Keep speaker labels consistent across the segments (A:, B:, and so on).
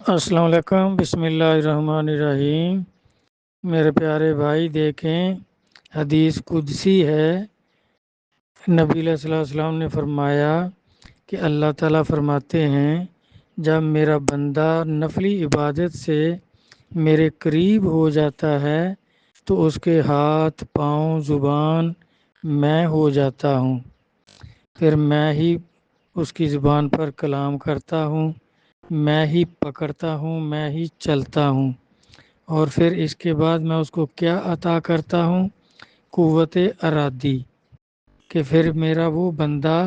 A: السلام علیکم، بسم اللہ الرحمن الرحیم۔ میرے پیارے بھائی دیکھیں، حدیث قدسی ہے۔ نبی علیہ الصلوۃ والسلام نے فرمایا کہ اللہ تعالیٰ فرماتے ہیں، جب میرا بندہ نفلی عبادت سے میرے قریب ہو جاتا ہے تو اس کے ہاتھ، پاؤں، زبان میں ہو جاتا ہوں، پھر میں ہی اس کی زبان پر کلام کرتا ہوں، میں ہی پکڑتا ہوں، میں ہی چلتا ہوں، اور پھر اس کے بعد میں اس کو کیا عطا کرتا ہوں؟ قوت ارادی، کہ پھر میرا وہ بندہ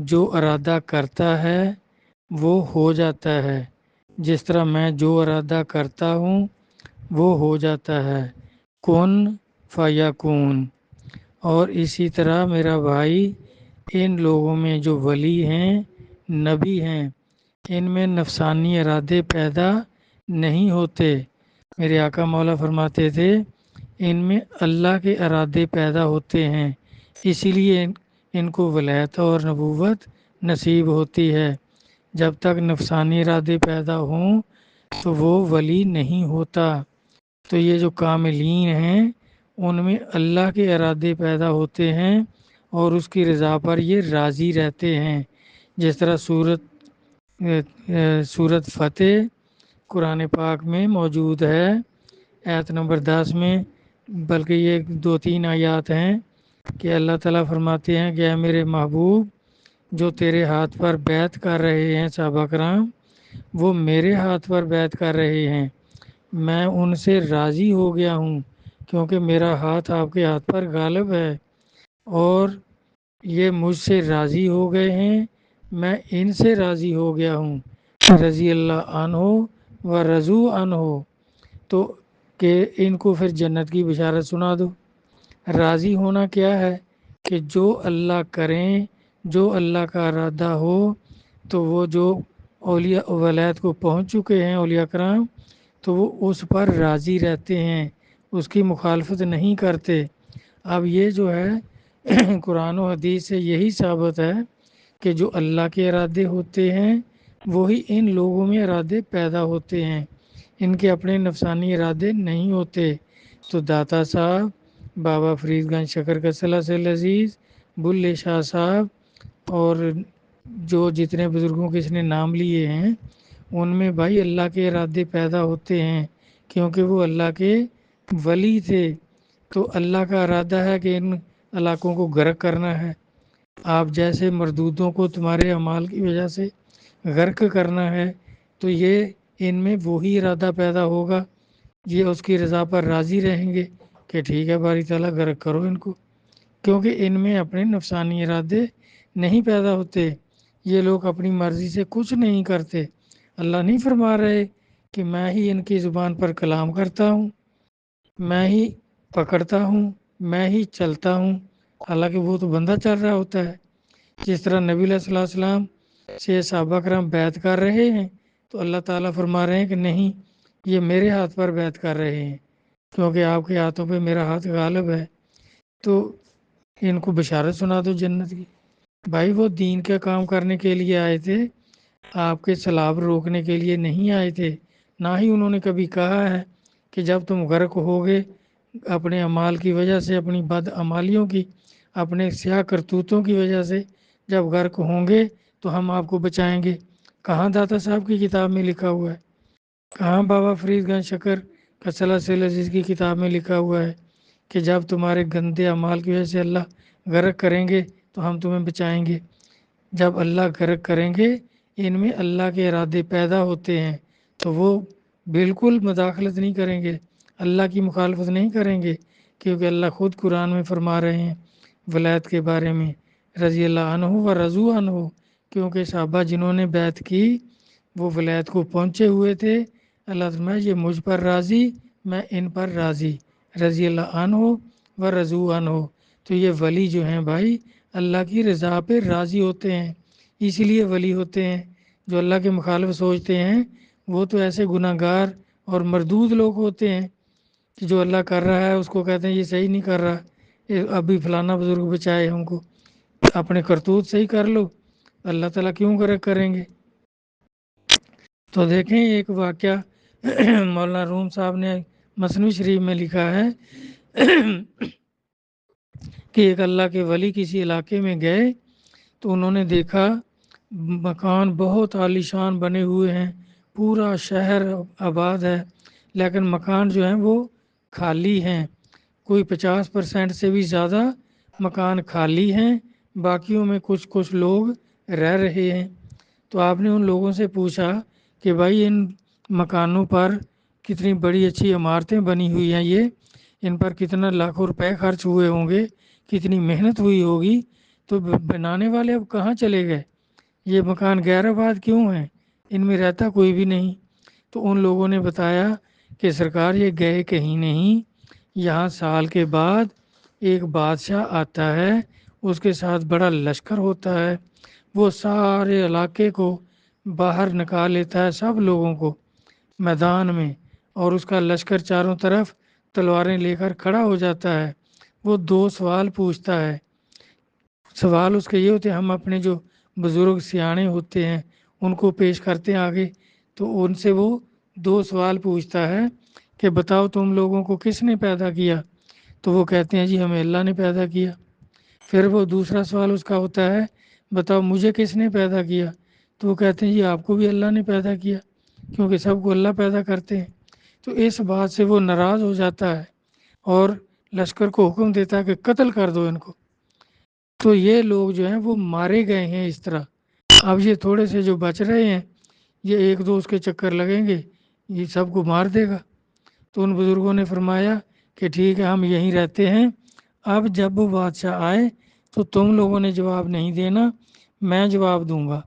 A: جو ارادہ کرتا ہے وہ ہو جاتا ہے، جس طرح میں جو ارادہ کرتا ہوں وہ ہو جاتا ہے، کن فیکون۔ اور اسی طرح میرا بھائی، ان لوگوں میں جو ولی ہیں، نبی ہیں، ان میں نفسانی ارادے پیدا نہیں ہوتے۔ میرے آقا مولا فرماتے تھے، ان میں اللہ کے ارادے پیدا ہوتے ہیں، اسی لیے ان کو ولایت اور نبوت نصیب ہوتی ہے۔ جب تک نفسانی ارادے پیدا ہوں تو وہ ولی نہیں ہوتا۔ تو یہ جو کاملین ہیں، ان میں اللہ کے ارادے پیدا ہوتے ہیں اور اس کی رضا پر یہ راضی رہتے ہیں، جس طرح سورت فتح قرآن پاک میں موجود ہے، آیت نمبر 10 میں، بلکہ یہ 2-3 آیات ہیں کہ اللہ تعالیٰ فرماتے ہیں کہ اے میرے محبوب، جو تیرے ہاتھ پر بیعت کر رہے ہیں صحابہ کرام، وہ میرے ہاتھ پر بیعت کر رہے ہیں، میں ان سے راضی ہو گیا ہوں، کیونکہ میرا ہاتھ آپ کے ہاتھ پر غالب ہے، اور یہ مجھ سے راضی ہو گئے ہیں، میں ان سے راضی ہو گیا ہوں، رضی اللہ عنہ و رضو عنہ۔ تو کہ ان کو پھر جنت کی بشارت سنا دو۔ راضی ہونا کیا ہے؟ کہ جو اللہ کریں، جو اللہ کا ارادہ ہو، تو وہ جو اولیاء ولایت کو پہنچ چکے ہیں اولیاء کرام، تو وہ اس پر راضی رہتے ہیں، اس کی مخالفت نہیں کرتے۔ اب یہ جو ہے قرآن و حدیث سے یہی ثابت ہے کہ جو اللہ کے ارادے ہوتے ہیں وہی ان لوگوں میں ارادے پیدا ہوتے ہیں، ان کے اپنے نفسانی ارادے نہیں ہوتے۔ تو داتا صاحب، بابا فرید گنج شکر کسلہ سے عزیز، بلے شاہ صاحب، اور جو جتنے بزرگوں کے اس نے نام لیے ہیں، ان میں بھائی اللہ کے ارادے پیدا ہوتے ہیں، کیونکہ وہ اللہ کے ولی تھے۔ تو اللہ کا ارادہ ہے کہ ان علاقوں کو غرق کرنا ہے، آپ جیسے مردودوں کو تمہارے اعمال کی وجہ سے غرق کرنا ہے، تو یہ ان میں وہی ارادہ پیدا ہوگا، یہ اس کی رضا پر راضی رہیں گے کہ ٹھیک ہے باری تعالیٰ غرق کرو ان کو، کیونکہ ان میں اپنے نفسانی ارادے نہیں پیدا ہوتے، یہ لوگ اپنی مرضی سے کچھ نہیں کرتے۔ اللہ نہیں فرما رہے کہ میں ہی ان کی زبان پر کلام کرتا ہوں، میں ہی پکڑتا ہوں، میں ہی چلتا ہوں، حالانکہ وہ تو بندہ چل رہا ہوتا ہے۔ جس طرح نبی علیہ الصلوۃ والسلام سے صحابہ کرام بیعت کر رہے ہیں، تو اللہ تعالیٰ فرما رہے ہیں کہ نہیں، یہ میرے ہاتھ پر بیعت کر رہے ہیں، کیونکہ آپ کے ہاتھوں پہ میرا ہاتھ غالب ہے، تو ان کو بشارت سنا دو جنت کی۔ بھائی وہ دین کا کام کرنے کے لیے آئے تھے، آپ کے سیلاب روکنے کے لیے نہیں آئے تھے، نہ ہی انہوں نے کبھی کہا ہے کہ جب تم غرق ہوگے اپنے اعمال کی وجہ سے، اپنی بد عمالیوں کی، اپنے سیاہ کرتوتوں کی وجہ سے جب غرق ہوں گے تو ہم آپ کو بچائیں گے۔ کہاں داتا صاحب کی کتاب میں لکھا ہوا ہے؟ کہاں بابا فرید گنج شکر کسلہ سے عزیز کی کتاب میں لکھا ہوا ہے کہ جب تمہارے گندے اعمال کی وجہ سے اللہ غرق کریں گے تو ہم تمہیں بچائیں گے؟ جب اللہ غرق کریں گے، ان میں اللہ کے ارادے پیدا ہوتے ہیں، تو وہ بالکل مداخلت نہیں کریں گے، اللہ کی مخالفت نہیں کریں گے، کیونکہ اللہ خود قرآن میں فرما رہے ہیں ولایت کے بارے میں، رضی اللہ عنہ و رضو عنہ، کیونکہ صحابہ جنہوں نے بیعت کی وہ ولایت کو پہنچے ہوئے تھے۔ اللہ فرمائے یہ مجھ پر راضی، میں ان پر راضی، رضی اللہ عنہ و رضو عنہ۔ تو یہ ولی جو ہیں بھائی، اللہ کی رضا پہ راضی ہوتے ہیں، اسی لیے ولی ہوتے ہیں۔ جو اللہ کے مخالف سوچتے ہیں وہ تو ایسے گناہ گار اور مردود لوگ ہوتے ہیں کہ جو اللہ کر رہا ہے اس کو کہتے ہیں یہ صحیح نہیں کر رہا، ابھی فلانا بزرگ بچائے ہم کو، اپنے کرتوت صحیح کر لو، اللہ تعالیٰ کیوں غرق کریں گے؟ تو دیکھیں ایک واقعہ مولانا روم صاحب نے مثنوی شریف میں لکھا ہے کہ ایک اللہ کے ولی کسی علاقے میں گئے تو انہوں نے دیکھا مکان بہت عالیشان بنے ہوئے ہیں، پورا شہر آباد ہے، لیکن مکان جو ہیں وہ خالی ہیں، کوئی 50% سے بھی زیادہ مکان خالی ہیں، باقیوں میں کچھ لوگ رہ رہے ہیں۔ تو آپ نے ان لوگوں سے پوچھا کہ بھائی ان مکانوں پر کتنی بڑی اچھی عمارتیں بنی ہوئی ہیں، یہ ان پر کتنا لاکھوں روپے خرچ ہوئے ہوں گے، کتنی محنت ہوئی ہوگی، تو بنانے والے اب کہاں چلے گئے، یہ مکان غیر آباد کیوں ہیں، ان میں رہتا کوئی بھی نہیں۔ تو ان لوگوں نے بتایا کہ سرکار یہ گئے کہیں نہیں، یہاں سال کے بعد ایک بادشاہ آتا ہے، اس کے ساتھ بڑا لشکر ہوتا ہے، وہ سارے علاقے کو باہر نکال لیتا ہے، سب لوگوں کو میدان میں، اور اس کا لشکر چاروں طرف تلواریں لے کر کھڑا ہو جاتا ہے۔ وہ 2 سوال پوچھتا ہے، سوال اس کے یہ ہوتے ہیں، ہم اپنے جو بزرگ سیانے ہوتے ہیں ان کو پیش کرتے ہیں آگے، تو ان سے وہ 2 سوال پوچھتا ہے کہ بتاؤ تم لوگوں کو کس نے پیدا کیا؟ تو وہ کہتے ہیں جی ہمیں اللہ نے پیدا کیا۔ پھر وہ دوسرا سوال اس کا ہوتا ہے، بتاؤ مجھے کس نے پیدا کیا؟ تو وہ کہتے ہیں جی آپ کو بھی اللہ نے پیدا کیا، کیونکہ سب کو اللہ پیدا کرتے ہیں۔ تو اس بات سے وہ ناراض ہو جاتا ہے اور لشکر کو حکم دیتا ہے کہ قتل کر دو ان کو۔ تو یہ لوگ جو ہیں وہ مارے گئے ہیں اس طرح۔ اب یہ تھوڑے سے جو بچ رہے ہیں، یہ 1-2 اس کے چکر لگیں گے، یہ سب کو مار دے گا۔ تو ان بزرگوں نے فرمایا کہ ٹھیک ہے ہم یہیں رہتے ہیں، اب جب وہ بادشاہ آئے تو تم لوگوں نے جواب نہیں دینا، میں جواب دوں گا۔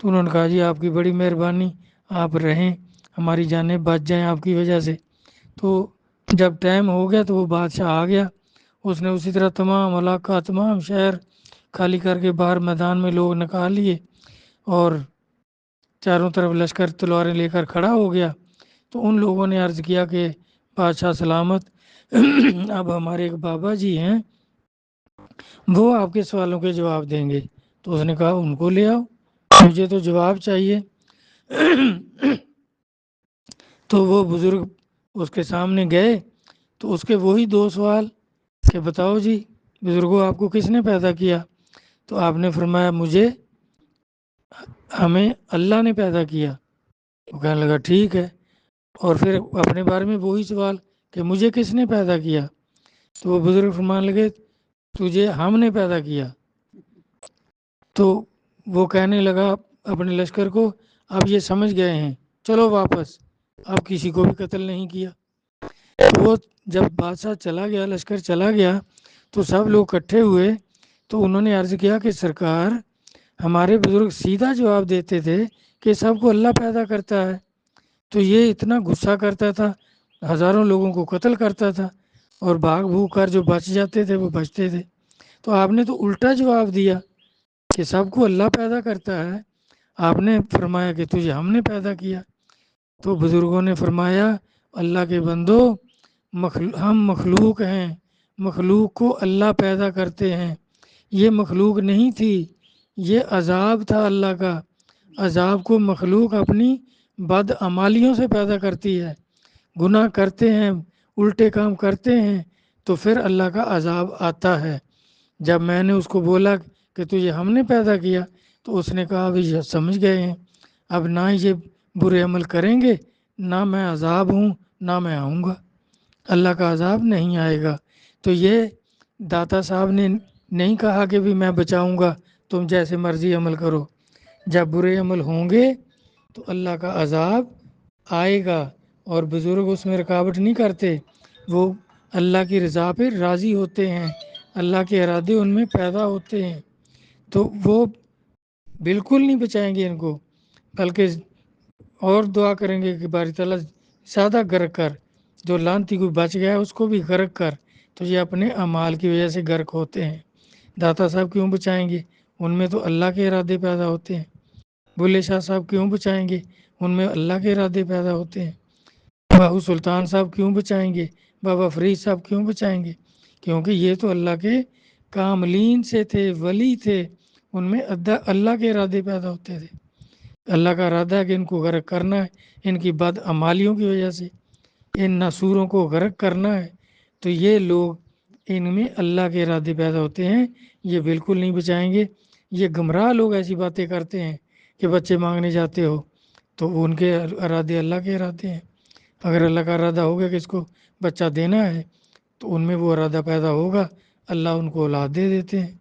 A: تو انہوں نے کہا جی آپ کی بڑی مہربانی، آپ رہیں، ہماری جانیں بچ جائیں آپ کی وجہ سے۔ تو جب ٹائم ہو گیا تو وہ بادشاہ آ گیا، اس نے اسی طرح تمام علاقہ تمام شہر خالی کر کے باہر میدان میں لوگ نکال لیے، اور چاروں طرف لشکر تلواریں لے کر کھڑا ہو گیا۔ تو ان لوگوں نے عرض کیا کہ بادشاہ سلامت، اب ہمارے ایک بابا جی ہیں وہ آپ کے سوالوں کے جواب دیں گے۔ تو اس نے کہا ان کو لے آؤ، مجھے تو جواب چاہیے۔ تو وہ بزرگ اس کے سامنے گئے تو اس کے وہی 2 سوال کہ بتاؤ جی بزرگوں آپ کو کس نے پیدا کیا؟ تو آپ نے فرمایا مجھے ہمیں اللہ نے پیدا کیا۔ وہ کہنے لگا ٹھیک ہے، اور پھر اپنے بارے میں وہی سوال کہ مجھے کس نے پیدا کیا؟ تو وہ بزرگ فرمان لگے تجھے ہم نے پیدا کیا۔ تو وہ کہنے لگا اپنے لشکر کو اب یہ سمجھ گئے ہیں، چلو واپس، اب کسی کو بھی قتل نہیں کیا۔ تو وہ جب بادشاہ چلا گیا، لشکر چلا گیا، تو سب لوگ اکٹھے ہوئے، تو انہوں نے عرض کیا کہ سرکار ہمارے بزرگ سیدھا جواب دیتے تھے کہ سب کو اللہ پیدا کرتا ہے، تو یہ اتنا غصہ کرتا تھا، ہزاروں لوگوں کو قتل کرتا تھا، اور بھاگ بھوگ کر جو بچ جاتے تھے وہ بچتے تھے۔ تو آپ نے تو الٹا جواب دیا کہ سب کو اللہ پیدا کرتا ہے، آپ نے فرمایا کہ تجھے ہم نے پیدا کیا۔ تو بزرگوں نے فرمایا اللہ کے بندو، ہم مخلوق ہیں، مخلوق کو اللہ پیدا کرتے ہیں، یہ مخلوق نہیں تھی، یہ عذاب تھا اللہ کا، عذاب کو مخلوق اپنی بدعمالیوں سے پیدا کرتی ہے، گناہ کرتے ہیں، الٹے کام کرتے ہیں تو پھر اللہ کا عذاب آتا ہے۔ جب میں نے اس کو بولا کہ تجھے ہم نے پیدا کیا تو اس نے کہا ابھی یہ سمجھ گئے ہیں، اب نہ یہ برے عمل کریں گے، نہ میں عذاب ہوں نہ میں آؤں گا، اللہ کا عذاب نہیں آئے گا۔ تو یہ داتا صاحب نے نہیں کہا کہ بھی میں بچاؤں گا تم جیسے مرضی عمل کرو، جب برے عمل ہوں گے تو اللہ کا عذاب آئے گا، اور بزرگ اس میں رکاوٹ نہیں کرتے، وہ اللہ کی رضا پہ راضی ہوتے ہیں، اللہ کے ارادے ان میں پیدا ہوتے ہیں، تو وہ بالکل نہیں بچائیں گے ان کو، بلکہ اور دعا کریں گے کہ باری تعالیٰ زیادہ غرق کر، جو لانتی کوئی بچ گیا ہے اس کو بھی غرق کر۔ تو یہ اپنے اعمال کی وجہ سے غرق ہوتے ہیں۔ داتا صاحب کیوں بچائیں گے؟ ان میں تو اللہ کے ارادے پیدا ہوتے ہیں۔ بلے شاہ صاحب کیوں بچائیں گے؟ ان میں اللہ کے ارادے پیدا ہوتے ہیں۔ باہو سلطان صاحب کیوں بچائیں گے؟ بابا فرید صاحب کیوں بچائیں گے؟ کیونکہ یہ تو اللہ کے کاملین سے تھے، ولی تھے، ان میں اللہ کے ارادے پیدا ہوتے تھے۔ اللہ کا ارادہ ہے کہ ان کو غرق کرنا ہے ان کی بد عمالیوں کی وجہ سے، ان ناسوروں کو غرق کرنا ہے، تو یہ لوگ ان میں اللہ کے ارادے پیدا ہوتے ہیں، یہ بالکل نہیں بچائیں گے۔ یہ گمراہ لوگ ایسی باتیں کرتے ہیں کہ بچے مانگنے جاتے ہو تو ان کے ارادے اللہ کے ارادے ہیں۔ اگر اللہ کا ارادہ ہوگا کہ اس کو بچہ دینا ہے تو ان میں وہ ارادہ پیدا ہوگا، اللہ ان کو اولاد دے دیتے ہیں۔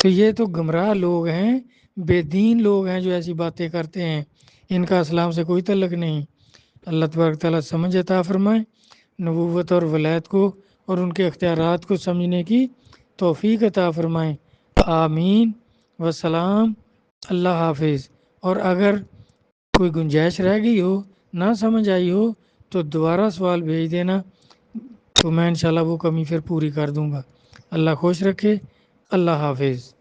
A: تو یہ تو گمراہ لوگ ہیں، بے دین لوگ ہیں جو ایسی باتیں کرتے ہیں، ان کا اسلام سے کوئی تعلق نہیں۔ اللہ تبارک تعالیٰ سمجھ عطا فرمائے، نبوت اور ولایت کو اور ان کے اختیارات کو سمجھنے کی توفیق عطا فرمائیں۔ آمین وسلام، اللہ حافظ۔ اور اگر کوئی گنجائش رہ گئی ہو، نہ سمجھ آئی ہو تو دوبارہ سوال بھیج دینا، تو میں انشاءاللہ وہ کمی پھر پوری کر دوں گا۔ اللہ خوش رکھے، اللہ حافظ۔